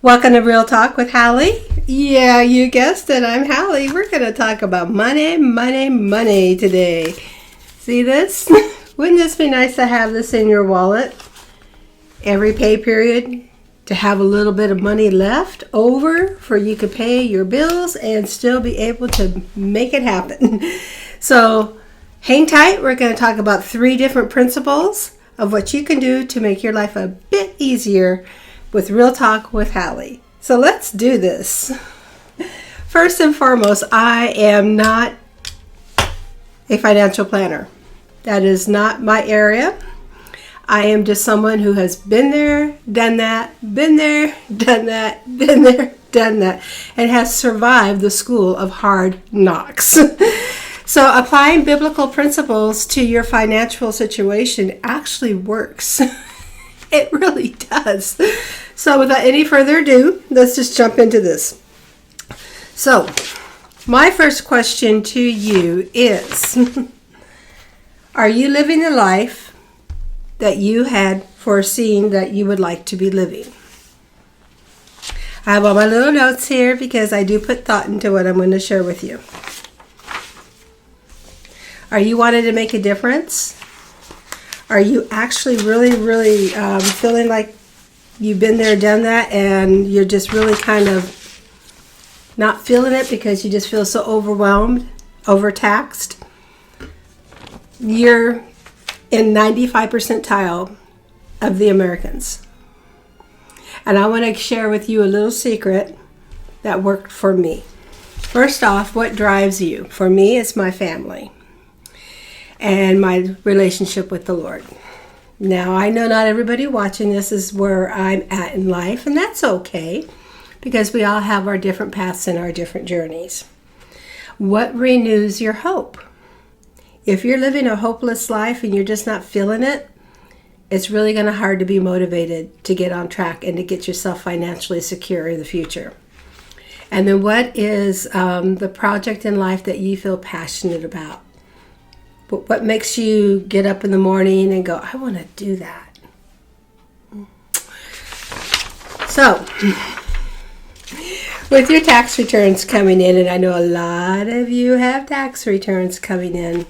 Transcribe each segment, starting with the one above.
Welcome to Real Talk with Hallie. Yeah, you guessed it. I'm Hallie. We're going to talk about money, money, money today. See this? Wouldn't this be nice to have this in your wallet every pay period? To have a little bit of money left over for you to pay your bills and still be able to make it happen. So hang tight. We're going to talk about 3 different principles of what you can do to make your life a bit easier with Real Talk with Hallie. So let's do this. First and foremost, I am not a financial planner. That is not my area. I am just someone who has been there, done that, been there, done that, been there, done that, and has survived the school of hard knocks. So applying biblical principles to your financial situation actually works. It really does. So without any further ado, let's just jump into this. So my first question to you is, are you living the life that you had foreseen that you would like to be living? I have all my little notes here because I do put thought into what I'm going to share with you. Are you wanting to make a difference? Are you actually really feeling like you've been there, done that, and you're just really kind of not feeling it because you just feel so overwhelmed, overtaxed? You're in 95th percentile of the Americans. And I want to share with you a little secret that worked for me. First off, what drives you? For me, it's my family and my relationship with the Lord. Now, I know not everybody watching this is where I'm at in life, and that's okay, because we all have our different paths and our different journeys. What renews your hope? If you're living a hopeless life and you're just not feeling it, it's really going to be hard to be motivated to get on track and to get yourself financially secure in the future. And then what is the project in life that you feel passionate about? What makes you get up in the morning and go, I want to do that? So, with your tax returns coming in, and I know a lot of you have tax returns coming in,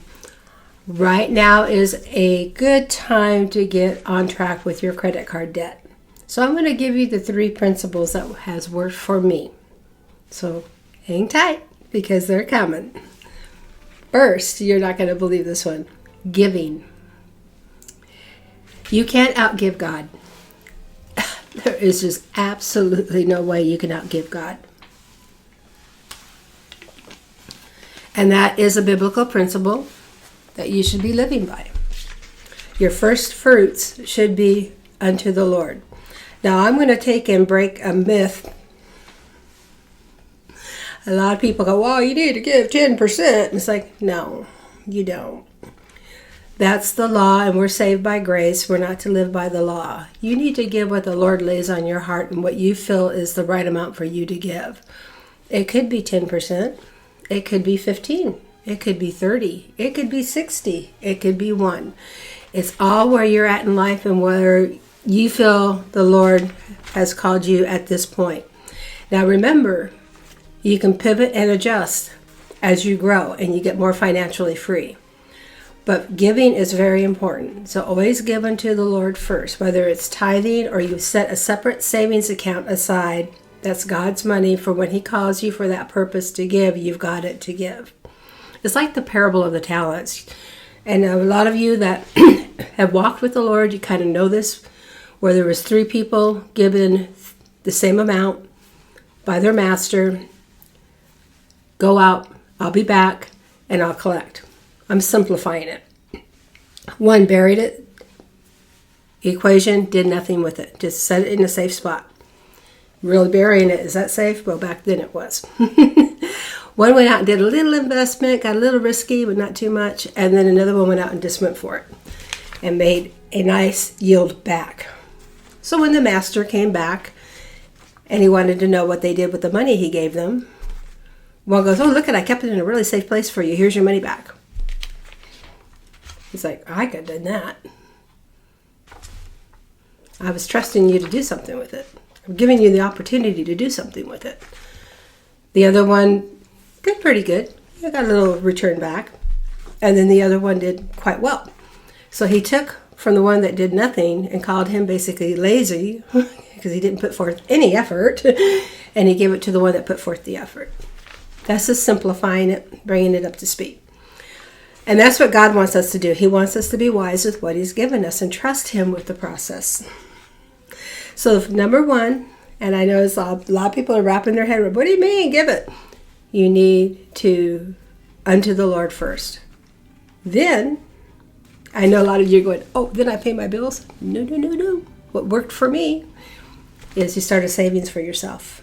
right now is a good time to get on track with your credit card debt. So I'm going to give you the 3 principles that has worked for me. So hang tight because they're coming. First, you're not going to believe this one. Giving. You can't outgive God. There is just absolutely no way you can outgive God. And that is a biblical principle that you should be living by. Your first fruits should be unto the Lord. Now I'm going to take and break a myth. A lot of people go, well, you need to give 10%. And it's like, no, you don't. That's the law, and we're saved by grace. We're not to live by the law. You need to give what the Lord lays on your heart and what you feel is the right amount for you to give. It could be 10%. It could be 15%. It could be 30%. It could be 60%. It could be 1%. It's all where you're at in life and where you feel the Lord has called you at this point. Now remember, you can pivot and adjust as you grow and you get more financially free. But giving is very important. So always give unto the Lord first, whether it's tithing or you set a separate savings account aside. That's God's money for when He calls you for that purpose to give, you've got it to give. It's like the parable of the talents. And a lot of you that have walked with the Lord, you kind of know this, where there was 3 people given the same amount by their master. Go out, I'll be back, and I'll collect. I'm simplifying it. 1 buried it, equation, did nothing with it. Just set it in a safe spot. Really burying it, is that safe? Well, back then it was. 1 went out and did a little investment, got a little risky, but not too much. And then another one went out and just went for it and made a nice yield back. So when the master came back and he wanted to know what they did with the money he gave them, one goes, oh, look I kept it in a really safe place for you. Here's your money back. He's like, I could have done that. I was trusting you to do something with it. I'm giving you the opportunity to do something with it. The other one did pretty good. I got a little return back. And then the other one did quite well. So he took from the one that did nothing and called him basically lazy because he didn't put forth any effort, and he gave it to the one that put forth the effort. That's just simplifying it, bringing it up to speed. And that's what God wants us to do. He wants us to be wise with what he's given us and trust him with the process. So number one, and I know a lot of people are wrapping their head, what do you mean, give it? You need to unto the Lord first. Then, I know a lot of you are going, oh, then I pay my bills? No. What worked for me is you start a savings for yourself.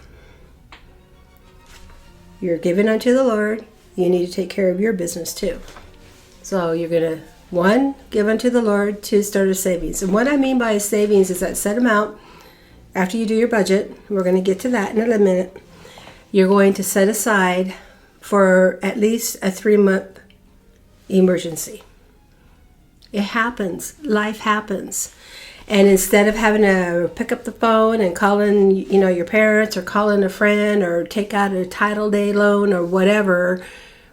You're giving unto the Lord. You need to take care of your business too. So you're going to, 1, give unto the Lord, 2, start a savings. And what I mean by a savings is that set amount, after you do your budget, we're going to get to that in a minute, you're going to set aside for at least a 3-month emergency. It happens. Life happens. And instead of having to pick up the phone and call in, your parents or call in a friend or take out a title day loan or whatever,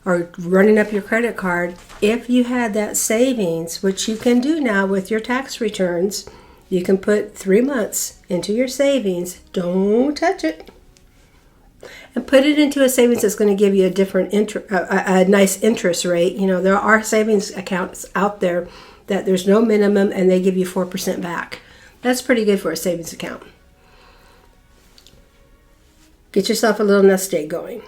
or running up your credit card, if you had that savings, which you can do now with your tax returns, you can put 3 months into your savings. Don't touch it. And put it into a savings that's going to give you a different a nice interest rate. There are savings accounts out there that there's no minimum and they give you 4% back. That's pretty good for a savings account. Get yourself a little nest egg going.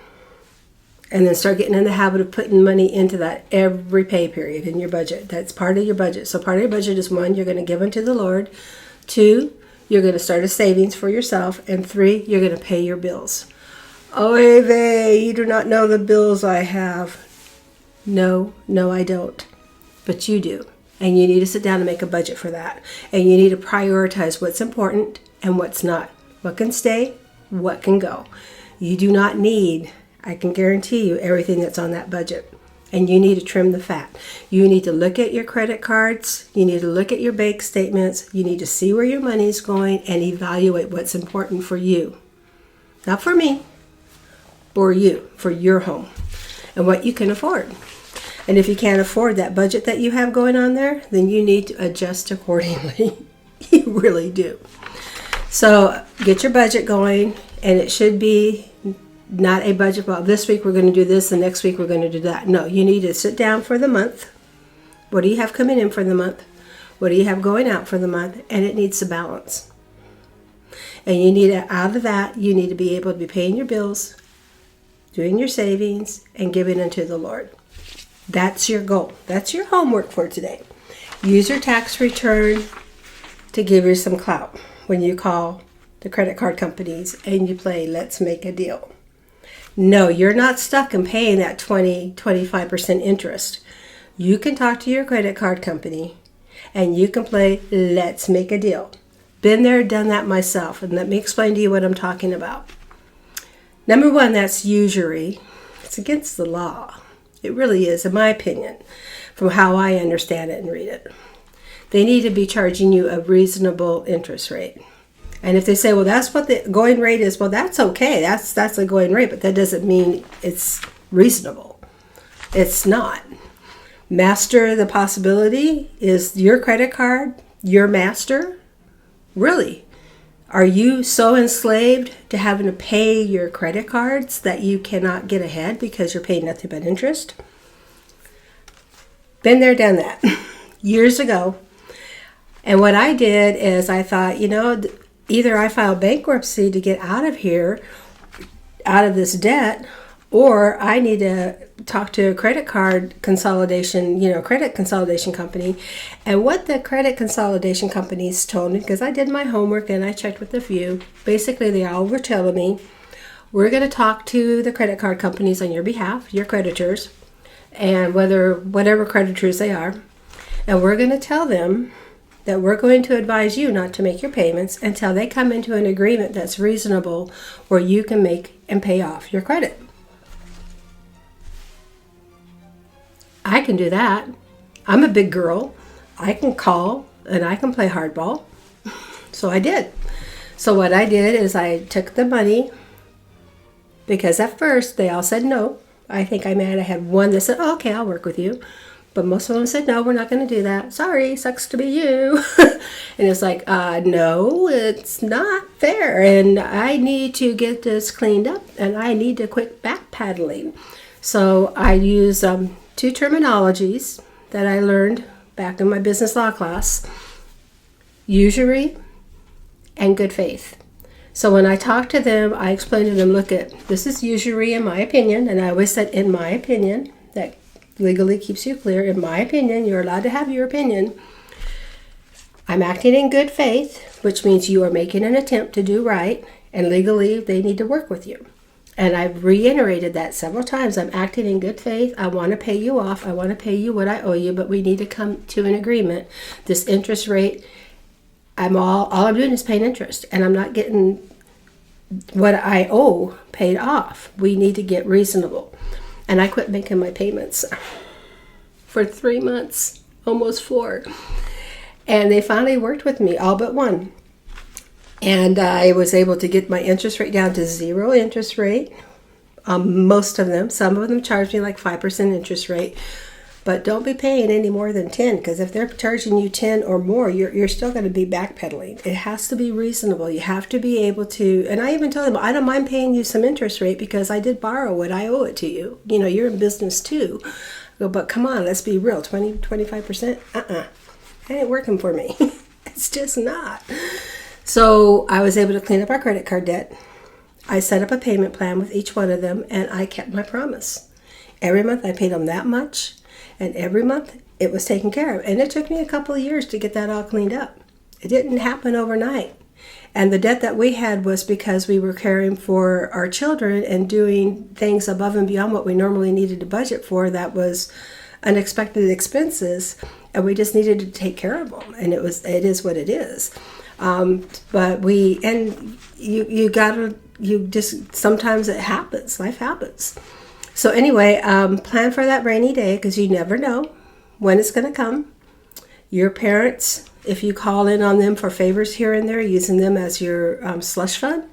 And then start getting in the habit of putting money into that every pay period in your budget. That's part of your budget. So part of your budget is 1, you're going to give unto the Lord. 2, you're going to start a savings for yourself. And 3, you're going to pay your bills. Oy vey, you do not know the bills I have. No, I don't. But you do. And you need to sit down and make a budget for that. And you need to prioritize what's important and what's not. What can stay, what can go. You do not need, I can guarantee you, everything that's on that budget. And you need to trim the fat. You need to look at your credit cards. You need to look at your bank statements. You need to see where your money's going and evaluate what's important for you. Not for me, for you, for your home, and what you can afford. And if you can't afford that budget that you have going on there, then you need to adjust accordingly. You really do. So get your budget going, and it should be not a budget, well, this week we're going to do this, and next week we're going to do that. No, you need to sit down for the month. What do you have coming in for the month? What do you have going out for the month? And it needs to balance. And you need to, out of that, you need to be able to be paying your bills, doing your savings, and giving unto the Lord. That's your goal. That's your homework for today. Use your tax return to give you some clout when you call the credit card companies and you play let's make a deal. No, you're not stuck in paying that 20-25% interest. You can talk to your credit card company and you can play let's make a deal. Been there, done that myself, and let me explain to you what I'm talking about. Number one, that's usury. It's against the law. It really is, in my opinion, from how I understand it and read it. They need to be charging you a reasonable interest rate. And if they say, well, that's what the going rate is, well, that's okay. That's the going rate, but that doesn't mean it's reasonable. It's not. Master the possibility. Is your credit card your master? Really? Are you so enslaved to having to pay your credit cards that you cannot get ahead because you're paying nothing but interest? Been there, done that. Years ago. And what I did is I thought, either I file bankruptcy to get out of here, out of this debt, or I need to talk to a credit consolidation company. And what the credit consolidation companies told me, because I did my homework and I checked with a few, basically they all were telling me, we're going to talk to the credit card companies on your behalf, your creditors, and whatever creditors they are, and we're going to tell them that we're going to advise you not to make your payments until they come into an agreement that's reasonable where you can make and pay off your credit. I can do that. I'm a big girl. I can call and I can play hardball. So I did. So what I did is I took the money, because at first they all said no. I think I had one that said, oh, okay, I'll work with you. But most of them said, no, we're not going to do that. Sorry, sucks to be you. And it's like, no, it's not fair. And I need to get this cleaned up, and I need to quit back paddling. So I use two terminologies that I learned back in my business law class: usury and good faith. So when I talk to them, I explain to them, look, this is usury in my opinion. And I always said, in my opinion, that legally keeps you clear. In my opinion, you're allowed to have your opinion. I'm acting in good faith, which means you are making an attempt to do right, and legally they need to work with you. And I've reiterated that several times. I'm acting in good faith. I want to pay you off. I want to pay you what I owe you, but we need to come to an agreement. This interest rate, all I'm doing is paying interest, and I'm not getting what I owe paid off. We need to get reasonable. And I quit making my payments for 3 months, almost 4. And they finally worked with me, all but one. And I was able to get my interest rate down to 0 interest rate. Most of them. Some of them charged me like 5% interest rate. But don't be paying any more than 10, because if they're charging you 10 or more, you're still going to be backpedaling. It has to be reasonable. You have to be able to, and I even told them, I don't mind paying you some interest rate because I did borrow what I owe it to you. You know, you're in business too. I go, but come on, let's be real, 20, 25%? That ain't working for me. It's just not. So I was able to clean up our credit card debt. I set up a payment plan with each one of them, and I kept my promise. Every month I paid them that much. And every month it was taken care of. And it took me a couple of years to get that all cleaned up. It didn't happen overnight. And the debt that we had was because we were caring for our children and doing things above and beyond what we normally needed to budget for. That was unexpected expenses. And we just needed to take care of them. And it is what it is. But sometimes it happens. Life happens. So anyway, plan for that rainy day, because you never know when it's going to come. Your parents, if you call in on them for favors here and there, using them as your slush fund,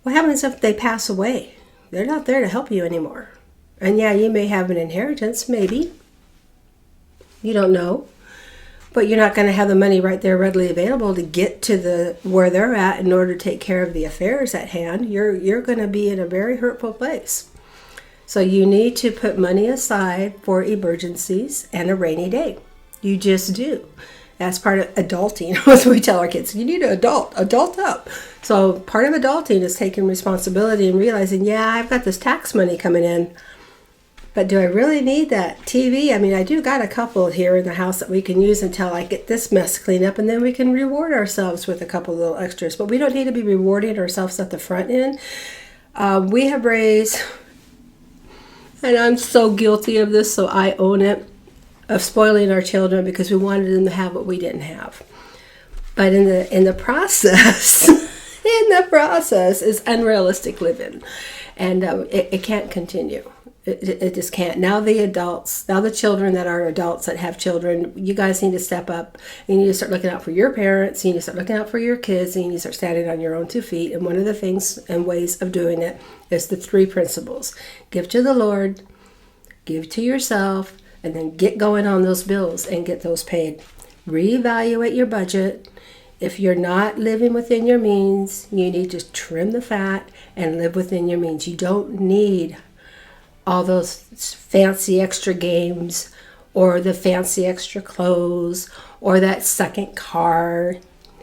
what happens if they pass away? They're not there to help you anymore. And yeah, you may have an inheritance, maybe. You don't know. But you're not going to have the money right there readily available to get to where they're at in order to take care of the affairs at hand. You're going to be in a very hurtful place. So you need to put money aside for emergencies and a rainy day. You just do. That's part of adulting. As we tell our kids, you need to adult up. So part of adulting is taking responsibility and realizing, yeah, I've got this tax money coming in, but do I really need that TV? I mean, I do got a couple here in the house that we can use until I get this mess cleaned up, and then we can reward ourselves with a couple of little extras. But we don't need to be rewarding ourselves at the front end. We have raised... And I'm so guilty of this, so I own it, of spoiling our children because we wanted them to have what we didn't have. But in the process, is unrealistic living, and it can't continue. It just can't. Now the children that are adults that have children, you guys need to step up. You need to start looking out for your parents. You need to start looking out for your kids. And you need to start standing on your own 2 feet. And one of the things and ways of doing it is the 3 principles. Give to the Lord, give to yourself, and then get going on those bills and get those paid. Reevaluate your budget. If you're not living within your means, you need to trim the fat and live within your means. You don't need all those fancy extra games or the fancy extra clothes or that second car.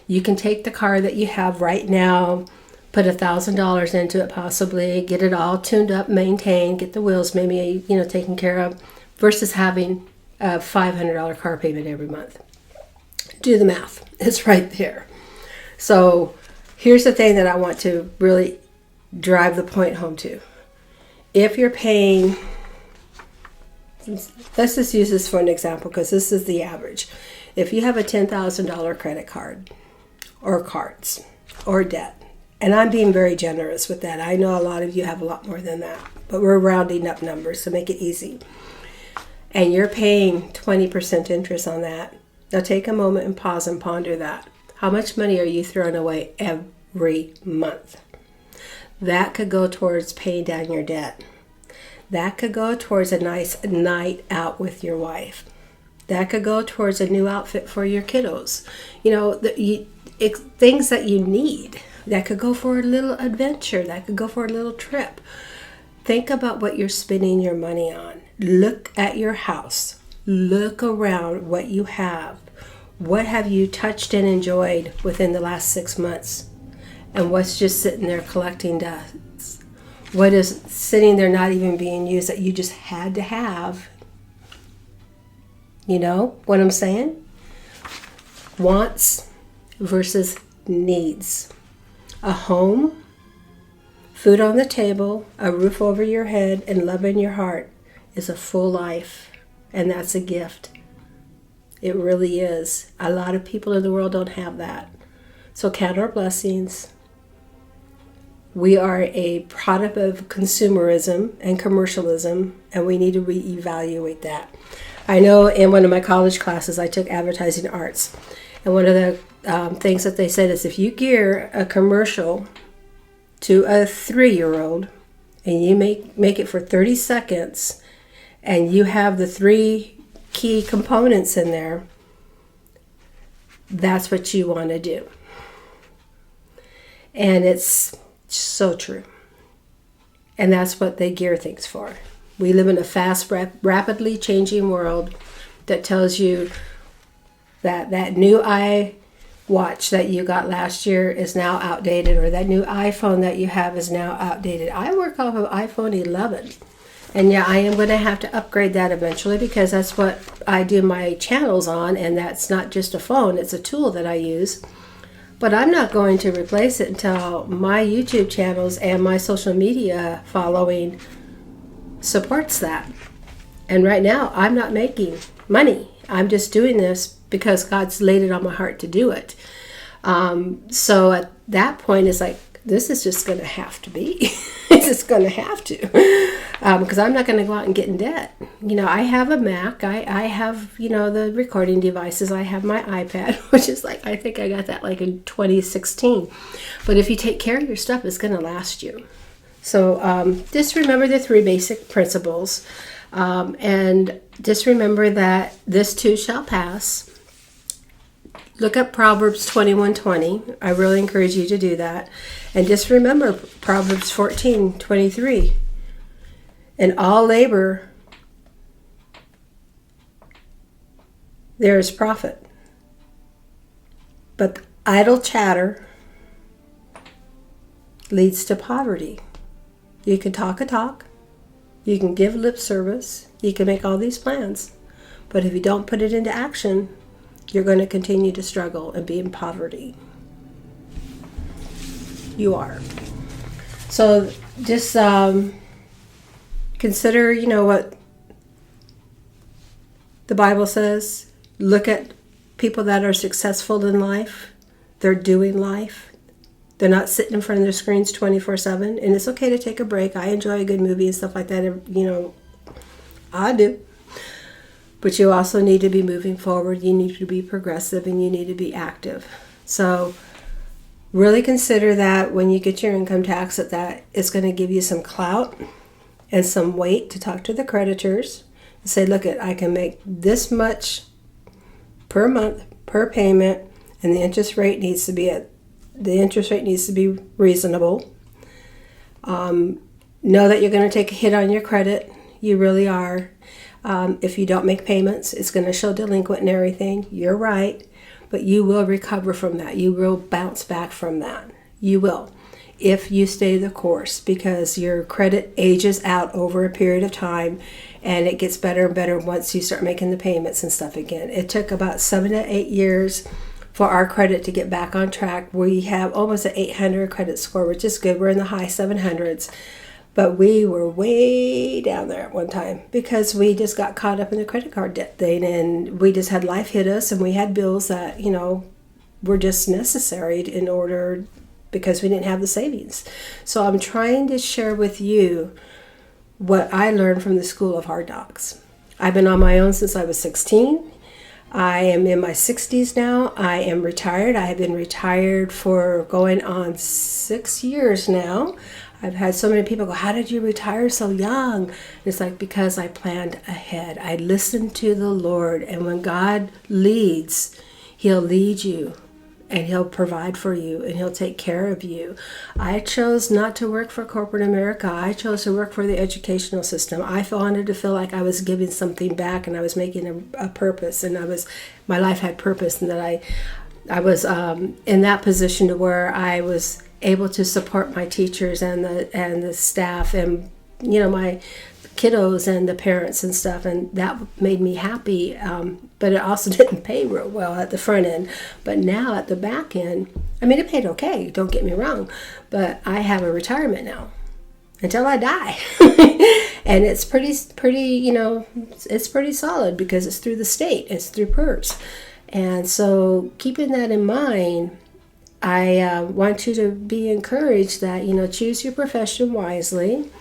You can take the car that you have right now, put $1,000 into it possibly, get it all tuned up, maintained, get the wheels maybe taken care of, versus having a $500 car payment every month. Do the math. It's right there. So here's the thing that I want to really drive the point home to. If you're paying, let's just use this for an example because this is the average. If you have a $10,000 credit card or cards or debt, and I'm being very generous with that. I know a lot of you have a lot more than that, but we're rounding up numbers to make it easy. And you're paying 20% interest on that. Now take a moment and pause and ponder that. How much money are you throwing away every month. That could go towards paying down your debt. That could go towards a nice night out with your wife. That could go towards a new outfit for your kiddos. Things that you need. That could go for a little adventure. That could go for a little trip. Think about what you're spending your money on. Look at your house. Look around what you have. What have you touched and enjoyed within the last 6 months? And what's just sitting there collecting dust? What is sitting there not even being used that you just had to have? You know what I'm saying? Wants versus needs. A home, food on the table, a roof over your head, and love in your heart is a full life. And that's a gift. It really is. A lot of people in the world don't have that. So count our blessings. We are a product of consumerism and commercialism, and we need to reevaluate that. I know in one of my college classes, I took advertising arts. And one of the things that they said is if you gear a commercial to a 3-year-old and you make it for 30 seconds and you have the 3 key components in there, that's what you want to do. And it's so true. And that's what they gear things for. We live in a fast, rapidly changing world that tells you that new iWatch that you got last year is now outdated, or that new iPhone that you have is now outdated. I work off of iPhone 11. And yeah, I am going to have to upgrade that eventually because that's what I do my channels on, and that's not just a phone, it's a tool that I use. But I'm not going to replace it until my YouTube channels and my social media following supports that. And right now, I'm not making money. I'm just doing this because God's laid it on my heart to do it. So at that point, it's like, this is just going to have to be. It's just going to have to. Because I'm not going to go out and get in debt. I have a Mac. I have, the recording devices. I have my iPad, which is like, I think I got that like in 2016. But if you take care of your stuff, it's going to last you. So just remember the 3 basic principles. And just remember that this too shall pass. Look up Proverbs 21:20. I really encourage you to do that. And just remember Proverbs 14:23. In all labor, there is profit. But idle chatter leads to poverty. You can talk a talk. You can give lip service. You can make all these plans. But if you don't put it into action, you're going to continue to struggle and be in poverty. You are. So just consider, what the Bible says. Look at people that are successful in life. They're doing life. They're not sitting in front of their screens 24/7. And it's okay to take a break. I enjoy a good movie and stuff like that. I do. But you also need to be moving forward. You need to be progressive, and you need to be active. So really consider that when you get your income tax, that it's going to give you some clout and some weight to talk to the creditors and say, look, I can make this much per month, per payment, and the interest rate needs to be reasonable. Know that you're going to take a hit on your credit. You really are. If you don't make payments, it's going to show delinquent and everything. You're right. But you will recover from that. You will bounce back from that. You will. If you stay the course, because your credit ages out over a period of time and it gets better and better once you start making the payments and stuff again. It took about 7 to 8 years for our credit to get back on track. We have almost an 800 credit score, which is good. We're in the high 700s. But we were way down there at one time because we just got caught up in the credit card debt thing, and we just had life hit us, and we had bills that, were just necessary in order because we didn't have the savings. So I'm trying to share with you what I learned from the School of Hard Knocks. I've been on my own since I was 16. I am in my 60s now. I am retired. I have been retired for going on 6 years now. I've had so many people go, how did you retire so young? It's like, because I planned ahead. I listened to the Lord, and when God leads, He'll lead you, and He'll provide for you, and He'll take care of you. I chose not to work for corporate America. I chose to work for the educational system. I wanted to feel like I was giving something back, and I was making a purpose, and my life had purpose, and that I was in that position to where I was able to support my teachers and the staff, and my kiddos and the parents and stuff, and that made me happy. But it also didn't pay real well at the front end. But now at the back end, I mean, it paid okay, don't get me wrong, but I have a retirement now until I die. And it's pretty, it's pretty solid because it's through the state, it's through PERS. And so keeping that in mind, I want you to be encouraged that, choose your profession wisely.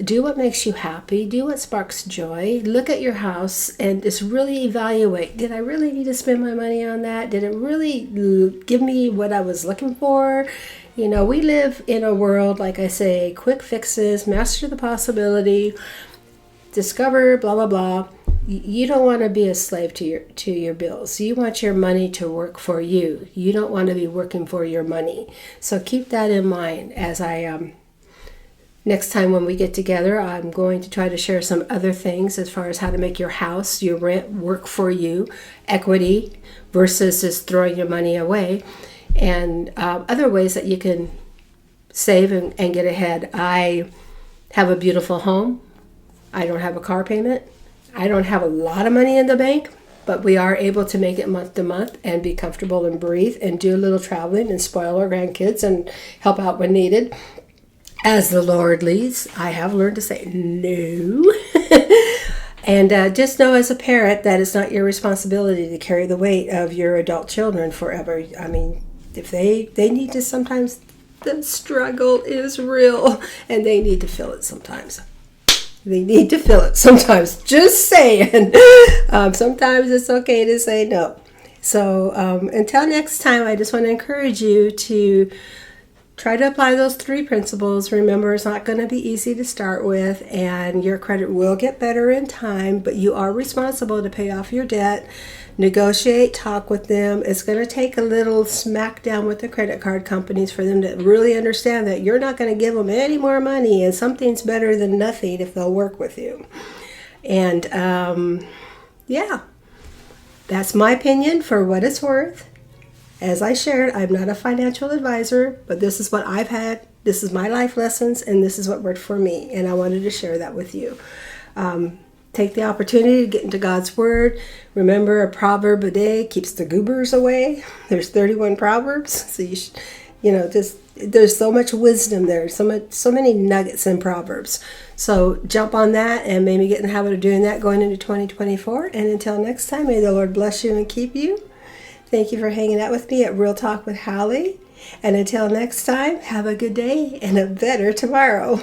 Do what makes you happy. Do what sparks joy. Look at your house and just really evaluate. Did I really need to spend my money on that? Did it really give me what I was looking for? We live in a world, like I say, quick fixes, master the possibility, discover, blah, blah, blah. You don't want to be a slave to your bills. You want your money to work for you. You don't want to be working for your money. So keep that in mind as next time when we get together. I'm going to try to share some other things as far as how to make your house, your rent work for you, equity versus just throwing your money away, and other ways that you can save and get ahead. I have a beautiful home. I don't have a car payment. I don't have a lot of money in the bank, but we are able to make it month to month and be comfortable and breathe and do a little traveling and spoil our grandkids and help out when needed. As the Lord leads, I have learned to say no. And just know as a parent that it's not your responsibility to carry the weight of your adult children forever. I mean, if they need to sometimes, the struggle is real and they need to feel it sometimes. Just saying. Sometimes it's okay to say no. So until next time, I just want to encourage you to try to apply those 3 principles. Remember, it's not going to be easy to start with, and your credit will get better in time, but you are responsible to pay off your debt. Negotiate, talk with them. It's going to take a little smackdown with the credit card companies for them to really understand that you're not going to give them any more money, and something's better than nothing if they'll work with you. And yeah, that's my opinion for what it's worth. As I shared, I'm not a financial advisor, but this is what I've had. This is my life lessons, and this is what worked for me, and I wanted to share that with you. Take the opportunity to get into God's Word. Remember, a proverb a day keeps the goobers away. There's 31 proverbs, so there's so much wisdom there, so many nuggets in Proverbs. So jump on that and maybe get in the habit of doing that going into 2024. And until next time, may the Lord bless you and keep you. Thank you for hanging out with me at Real Talk with Hallie. And until next time, have a good day and a better tomorrow.